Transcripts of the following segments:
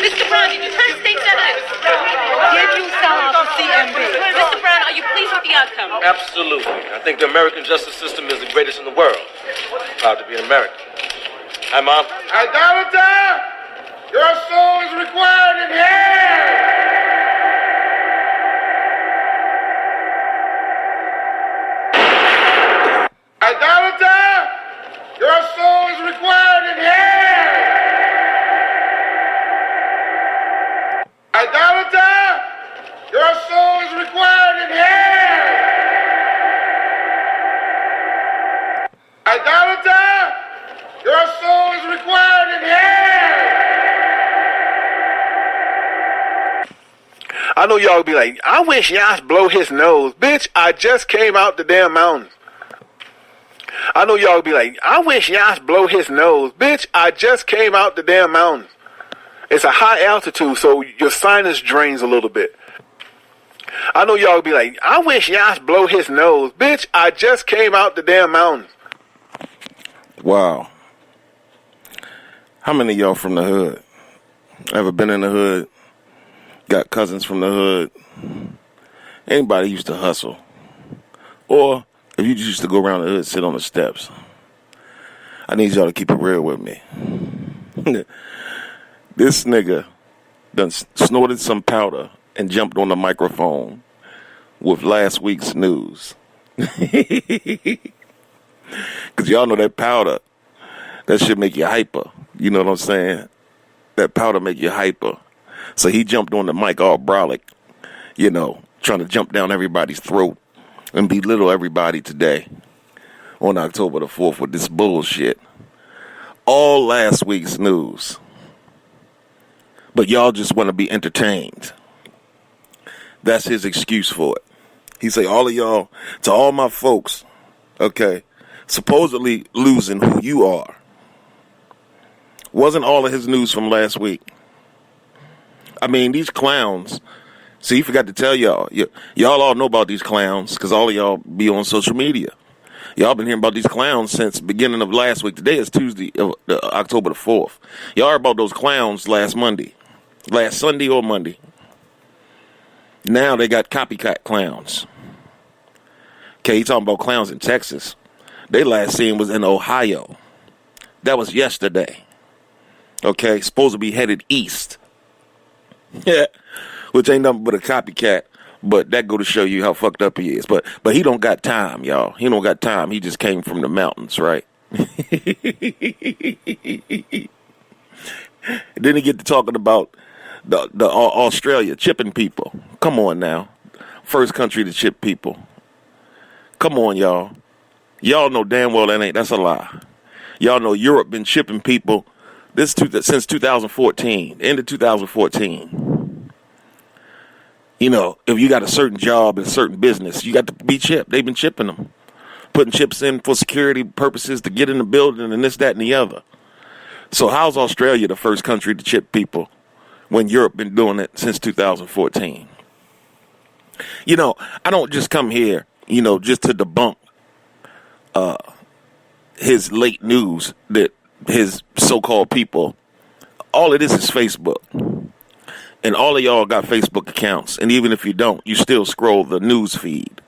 Mr. Brown, did you turn state senators? Did you sell out the CMB? Mr. Brown, are you pleased with the outcome? Absolutely. I think the American justice system is the greatest in the world. Proud to be an American. Hi, Mom. Idolater, your soul is required in hell. Idolater, your soul is required in hell. Idolater, your soul is required in hell. Idolater, your soul is required in hell. I know y'all be like, I wish Yash blow his nose. Bitch, I just came out the damn mountains. I know y'all be like, I wish Yash blow his nose. Bitch, I just came out the damn mountains. It's a high altitude, so your sinus drains a little bit. I know y'all be like, I wish Yash blow his nose. Bitch, I just came out the damn mountains. Wow. How many of y'all from the hood? Ever been in the hood? Got cousins from the hood? Anybody used to hustle? Or if you just used to go around the hood, sit on the steps. I need y'all to keep it real with me. This nigga done snorted some powder and jumped on the microphone with last week's news. Because y'all know that powder, that shit make you hyper. You know what I'm saying? That powder make you hyper. So he jumped on the mic all brolic, you know, trying to jump down everybody's throat and belittle everybody today on October the 4th with this bullshit. All last week's news. But y'all just want to be entertained. That's his excuse for it. He say, all of y'all, to all my folks, okay, supposedly losing who you are. Wasn't all of his news from last week. I mean, these clowns, see, he forgot to tell y'all. Y'all all know about these clowns because all of y'all be on social media. Y'all been hearing about these clowns since the beginning of last week. Today is Tuesday, October the 4th. Y'all heard about those clowns last Sunday or Monday. Now they got copycat clowns. Okay, you talking about clowns in Texas. They last seen was in Ohio. That was yesterday. Okay, supposed to be headed east. Yeah, which ain't nothing but a copycat. But that go to show you how fucked up he is. But he don't got time, y'all. He don't got time. He just came from the mountains, right? Then he get to talking about the Australia chipping people. Come on now. First country to chip people. Come on, y'all. Y'all know damn well that's a lie. Y'all know Europe been chipping people since 2014, end of 2014. You know, if you got a certain job and a certain business, you got to be chipped. They've been chipping them. Putting chips in for security purposes to get in the building and this, that, and the other. So how's Australia the first country to chip people when Europe been doing it since 2014? You know, I don't just come here, you know, just to debunk his late news that his so-called people, all it is Facebook. And all of y'all got Facebook accounts. And even if you don't, you still scroll the news feed.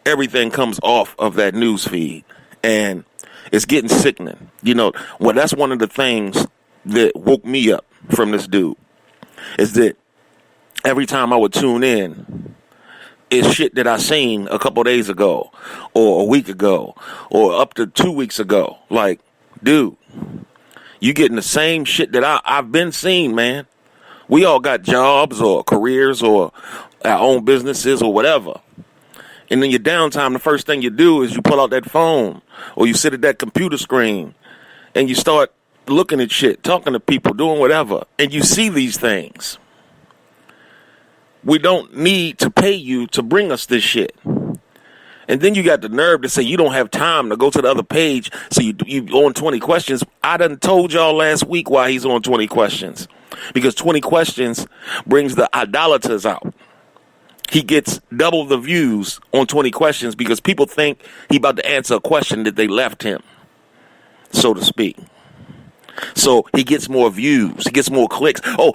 Everything comes off of that news feed. And it's getting sickening. You know, well, that's one of the things that woke me up from this dude. Is that every time I would tune in, it's shit that I seen a couple days ago. Or a week ago. Or up to 2 weeks ago. Like, dude, you getting the same shit that I've been seeing, man. We all got jobs or careers or our own businesses or whatever. And in your downtime, the first thing you do is you pull out that phone or you sit at that computer screen and you start looking at shit, talking to people, doing whatever. And you see these things. We don't need to pay you to bring us this shit. And then you got the nerve to say you don't have time to go to the other page. So you on 20 questions. I done told y'all last week why he's on 20 questions. Because 20 questions brings the idolaters out. He gets double the views on 20 questions because people think he about to answer a question that they left him, so to speak. So he gets more views. He gets more clicks. Oh,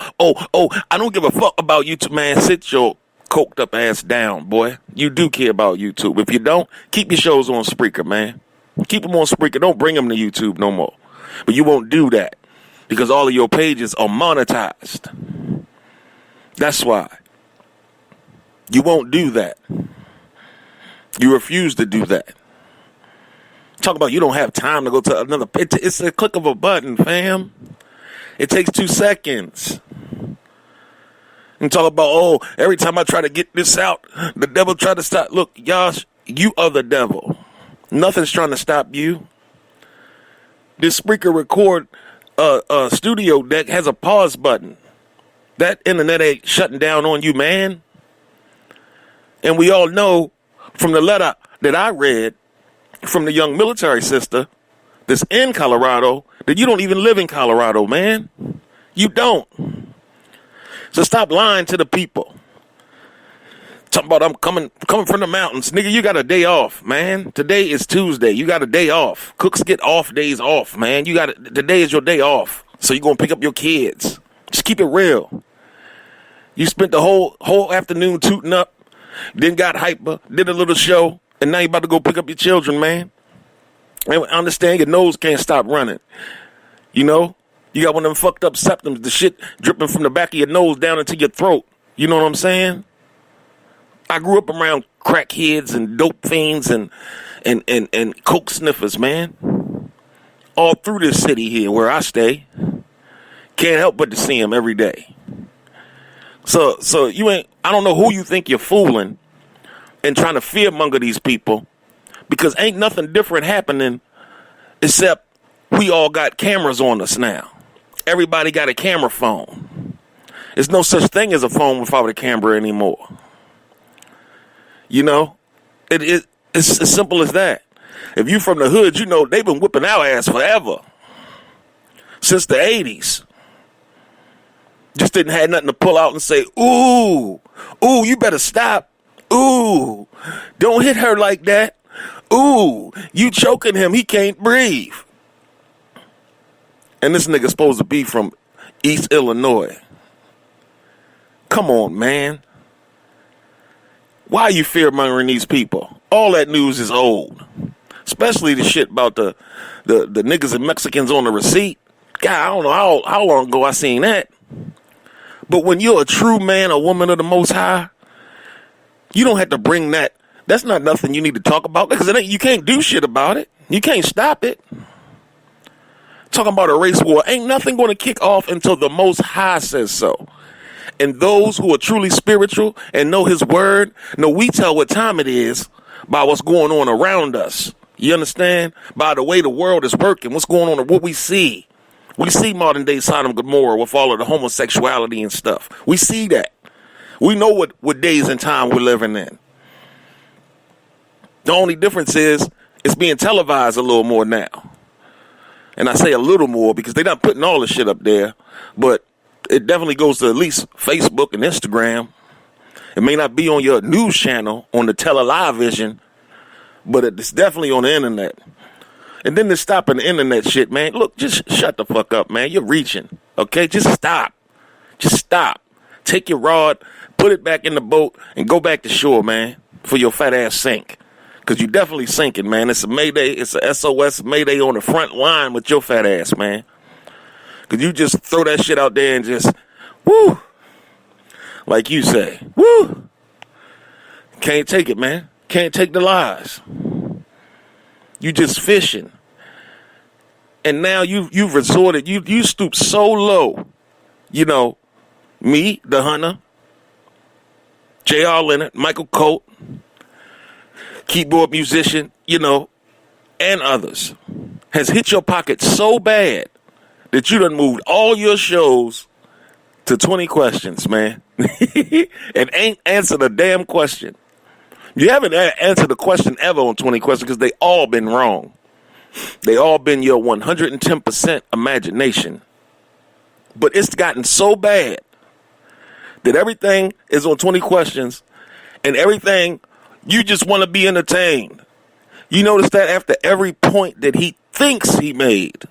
I don't give a fuck about YouTube, man. Sit your coked up ass down, boy. You do care about YouTube. If you don't, keep your shows on Spreaker, man. Keep them on Spreaker. Don't bring them to YouTube no more. But you won't do that because all of your pages are monetized. That's why. You won't do that. You refuse to do that. Talk about you don't have time to go to another page. It's a click of a button, fam. It takes 2 seconds. And talk about, every time I try to get this out, the devil tried to stop. Look, Yash, you are the devil. Nothing's trying to stop you. This Spreaker record studio deck has a pause button. That internet ain't shutting down on you, man. And we all know from the letter that I read from the young military sister that's in Colorado that you don't even live in Colorado, man. You don't. So stop lying to the people. Talking about I'm coming from the mountains. Nigga, you got a day off, man. Today is Tuesday. You got a day off. Cooks get off days off, man. Today is your day off. So you're going to pick up your kids. Just keep it real. You spent the whole afternoon tooting up, then got hyper, did a little show, and now you about to go pick up your children, man. And understand your nose can't stop running. You know? You got one of them fucked up septums, the shit dripping from the back of your nose down into your throat. You know what I'm saying? I grew up around crackheads and dope fiends and coke sniffers, man. All through this city here where I stay. Can't help but to see them every day. So I don't know who you think you're fooling and trying to fearmonger these people, because ain't nothing different happening except we all got cameras on us now. Everybody got a camera phone. There's no such thing as a phone without a camera anymore. You know, it's as simple as that. If you from the hood, you know they've been whipping our ass forever. Since the 80s. Just didn't have nothing to pull out and say, ooh, you better stop. Ooh, don't hit her like that. Ooh, you choking him, he can't breathe. And this nigga's supposed to be from East Illinois. Come on, man. Why are you fear-mongering these people? All that news is old. Especially the shit about the niggas and Mexicans on the receipt. God, I don't know how long ago I seen that. But when you're a true man or woman of the Most High, you don't have to bring that. That's not nothing you need to talk about, because you can't do shit about it. You can't stop it. Talking about a race war, ain't nothing going to kick off until the Most High says so. And those who are truly spiritual and know his word, we tell what time it is by what's going on around us. You understand? By the way the world is working, what's going on and what we see. We see modern day Sodom and Gomorrah with all of the homosexuality and stuff. We see that. We know what days and time we're living in. The only difference is it's being televised a little more now. And I say a little more because they're not putting all the shit up there, but it definitely goes to at least Facebook and Instagram. It may not be on your news channel, on the television, but it's definitely on the internet. And then to stopping the internet shit, man, look, just shut the fuck up, man. You're reaching, okay? Just stop. Just stop. Take your rod, put it back in the boat, and go back to shore, man, for your fat ass sink. Because you're definitely sinking, man. It's a Mayday. It's a SOS Mayday on the front line with your fat ass, man. Because you just throw that shit out there and just, woo, like you say, woo. Can't take it, man. Can't take the lies. You just fishing. And now you've resorted, you stooped so low. You know, me, the hunter, J.R. Leonard, Michael Colt, keyboard musician, and others, has hit your pocket so bad that you done moved all your shows to 20 questions, man. And ain't answered a damn question. You haven't answered a question ever on 20 questions because they all been wrong. They all been your 110% imagination. But it's gotten so bad that everything is on 20 questions and everything, you just want to be entertained. You notice that after every point that he thinks he made,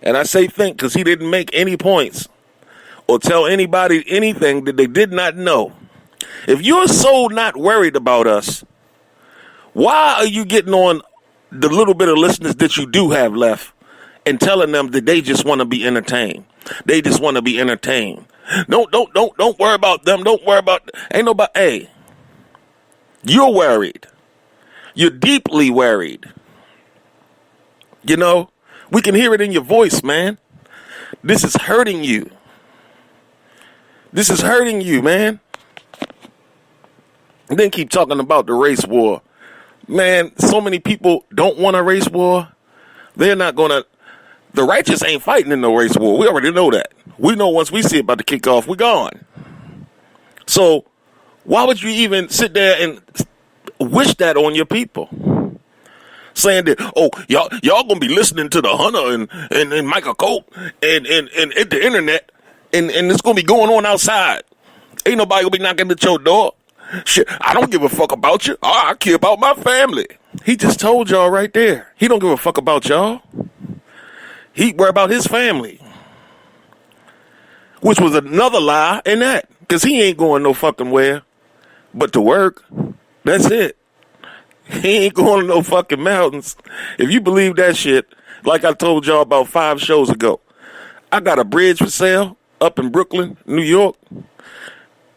And I say think because he didn't make any points or tell anybody anything that they did not know. If you're so not worried about us, why are you getting on the little bit of listeners that you do have left and telling them that they just want to be entertained? They just want to be entertained. Don't worry about them. Don't worry about, ain't nobody. Hey, you're worried. You're deeply worried. You know, we can hear it in your voice, man. This is hurting you. This is hurting you, man. And then keep talking about the race war. Man, so many people don't want a race war. They're not going to. The righteous ain't fighting in no race war. We already know that. We know once we see it about to kick off, we're gone. So why would you even sit there and wish that on your people? Saying that, oh, y'all gonna be listening to the Hunter and Michael Colt and at the internet and it's gonna be going on outside. Ain't nobody gonna be knocking at your door. Shit, I don't give a fuck about you. I care about my family. He just told y'all right there. He don't give a fuck about y'all. He worry about his family. Which was another lie in that. Because he ain't going no fucking where but to work. That's it. He ain't going to no fucking mountains. If you believe that shit, like I told y'all about 5 shows ago, I got a bridge for sale up in Brooklyn, New York.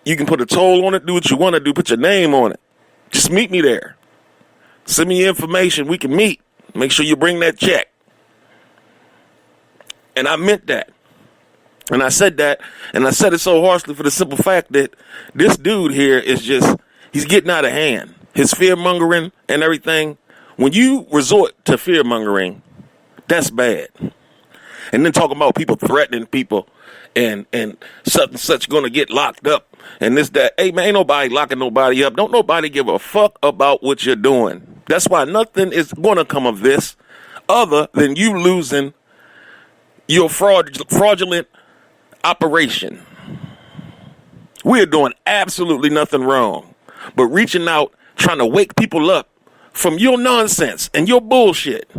You can put a toll on it, do what you want to do, put your name on it. Just meet me there. Send me your information. We can meet. Make sure you bring that check. And I meant that. And I said that, and I said it so harshly for the simple fact that this dude here is just, he's getting out of hand. His fear-mongering and everything. When you resort to fear-mongering, that's bad. And then talking about people threatening people and such and such going to get locked up and this, that. Hey, man, ain't nobody locking nobody up. Don't nobody give a fuck about what you're doing. That's why nothing is going to come of this other than you losing your fraudulent operation. We're doing absolutely nothing wrong, but reaching out, trying to wake people up from your nonsense and your bullshit.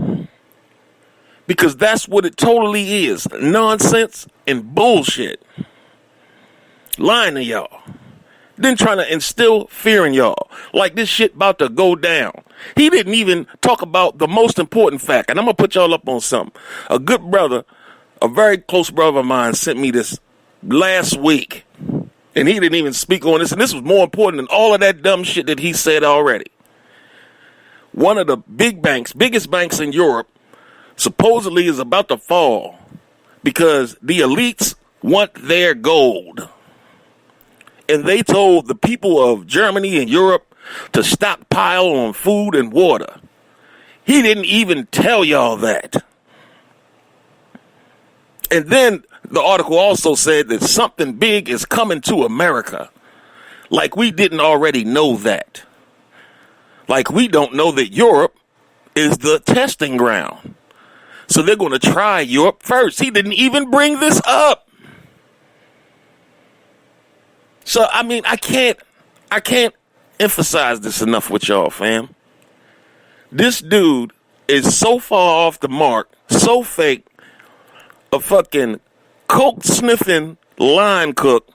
Because that's what it totally is. Nonsense and bullshit. Lying to y'all. Then trying to instill fear in y'all. Like this shit about to go down. He didn't even talk about the most important fact. And I'm going to put y'all up on something. A good brother, a very close brother of mine sent me this last week. And he didn't even speak on this. And this was more important than all of that dumb shit that he said already. One of the biggest banks in Europe, supposedly is about to fall because the elites want their gold. And they told the people of Germany and Europe to stockpile on food and water. He didn't even tell y'all that. And then the article also said that something big is coming to America. Like we didn't already know that. Like we don't know that Europe is the testing ground. So they're going to try Europe first. He didn't even bring this up. So, I mean, I can't emphasize this enough with y'all, fam. This dude is so far off the mark, so fake, a fucking coke-sniffing line cook,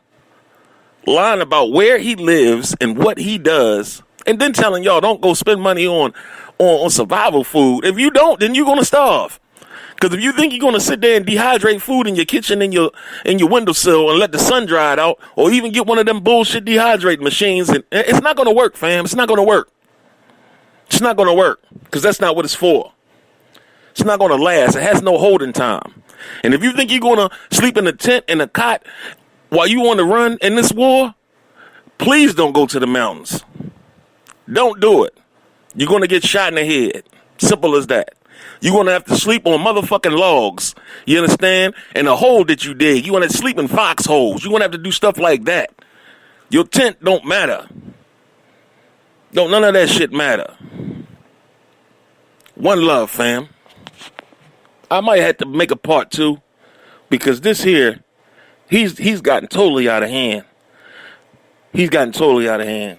lying about where he lives and what he does, and then telling y'all don't go spend money on survival food. If you don't, then you're going to starve. Because if you think you're going to sit there and dehydrate food in your kitchen in your windowsill and let the sun dry it out, or even get one of them bullshit dehydrating machines, and it's not going to work, fam. It's not going to work. It's not going to work because that's not what it's for. It's not going to last. It has no holding time. And if you think you're going to sleep in a tent in a cot while you want to run in this war, please don't go to the mountains. Don't do it. You're going to get shot in the head. Simple as that. You're going to have to sleep on motherfucking logs. You understand? And a hole that you dig. You're going to sleep in foxholes. You're going to have to do stuff like that. Your tent don't matter. None of that shit matter. One love, fam. I might have to make a part 2 because this here, he's gotten totally out of hand. He's gotten totally out of hand.